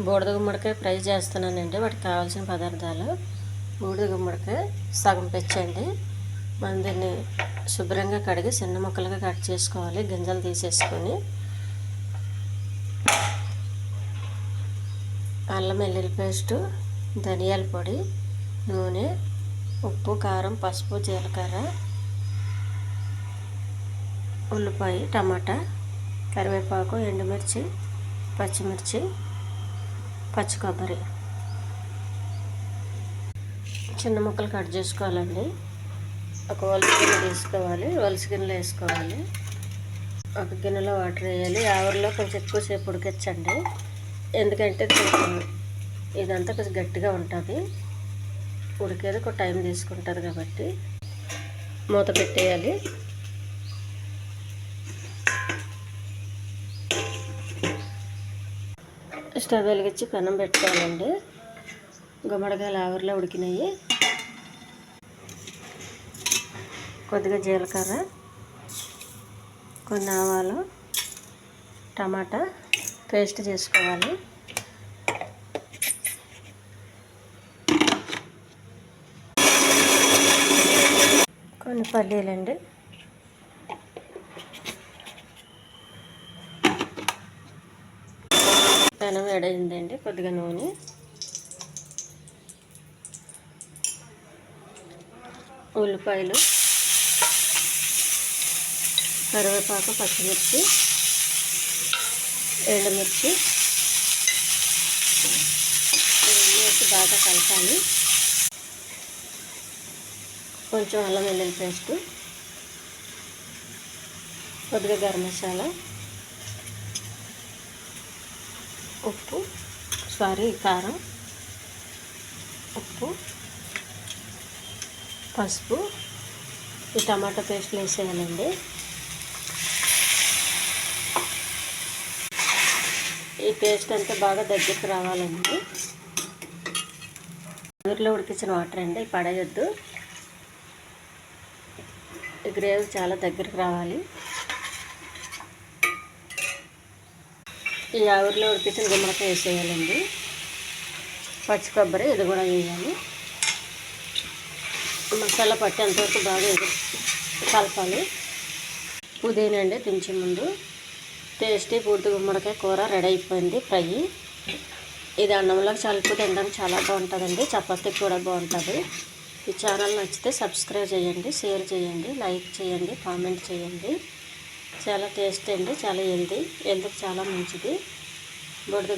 బూడిద గుమ్మడికాయ ఫ్రై చేస్తున్నానండి. వాటికి కావాల్సిన పదార్థాలు: బూడిద గుమ్మడికాయ సగం పెంచండి. మనం దీన్ని శుభ్రంగా కడిగి చిన్న ముక్కలుగా కట్ చేసుకోవాలి. గింజలు తీసేసుకొని అల్లం వెల్లుల్లి పేస్టు, ధనియాల పొడి, నూనె, ఉప్పు, కారం, పసుపు, జీలకర్ర, ఉల్లిపాయ, టమాటా, కరివేపాకు, ఎండుమిర్చి, పచ్చిమిర్చి, పచ్చి కొబ్బరి చిన్న ముక్కలు కట్ చేసుకోవాలండి. ఒక వలస గిన్నె తీసుకోవాలి. వలస గిన్నెలో వేసుకోవాలి. ఒక గిన్నెలో వాటర్ వేయాలి. ఆవిరిలో కొంచెం ఎక్కువసేపు ఉడికించండి. ఎందుకంటే ఇదంతా కొంచెం గట్టిగా ఉంటుంది. ఉడికేది ఒక టైం తీసుకుంటుంది కాబట్టి మూత పెట్టేయాలి. స్టవ్ వెలిగించి పెనం పెట్టుకోవాలండి. గుమ్మడికాయలు ఆవిరిలో ఉడికినాయి. కొద్దిగా జీలకర్ర, కొన్ని ఆవాలు, టమాటా పేస్ట్ చేసుకోవాలి. కొన్ని పల్లీలండి, పెనం వేడైందండి. కొద్దిగా నూనె, ఉల్లిపాయలు, కరివేపాకు, పచ్చిమిర్చి, ఎండుమిర్చి వేసి బాగా కలపాలి. కొంచెం అల్లం వెల్లుల్లి పేస్టు, కొద్దిగా గరం మసాలా, ఉప్పు, కారం, ఉప్పు, పసుపు, ఈ టమాటా పేస్ట్లు వేసేయాలండి. ఈ పేస్ట్ అంతా బాగా దగ్గరికి రావాలండి. ఆవిరిలో ఉడికించిన వాటర్ అండి, పడేయొద్దు. ఈ గ్రేవీ చాలా దగ్గరికి రావాలి. ఈ ఆవిరిలో ఉడికించిన గుమ్మడికాయ వేసేయాలండి. పచ్చి కొబ్బరి ఇది కూడా వేయాలి. మసాలా పట్టేంతవరకు బాగా కలపాలి. పుదీనా అండి దించే ముందు. టేస్టీ బూడిద గుమ్మడికాయ కూర రెడీ అయిపోయింది. ఫ్రై ఇది అన్నంలోకి చల్లుకు తినడానికి చాలా బాగుంటుందండి. చపాతీకి కూడా బాగుంటుంది. ఈ ఛానల్ నచ్చితే సబ్స్క్రైబ్ చేయండి, షేర్ చేయండి, లైక్ చేయండి, కామెంట్ చేయండి. చాలా టేస్టీ అండి, చాలా హెల్తీకి చాలా మంచిది. బూడిద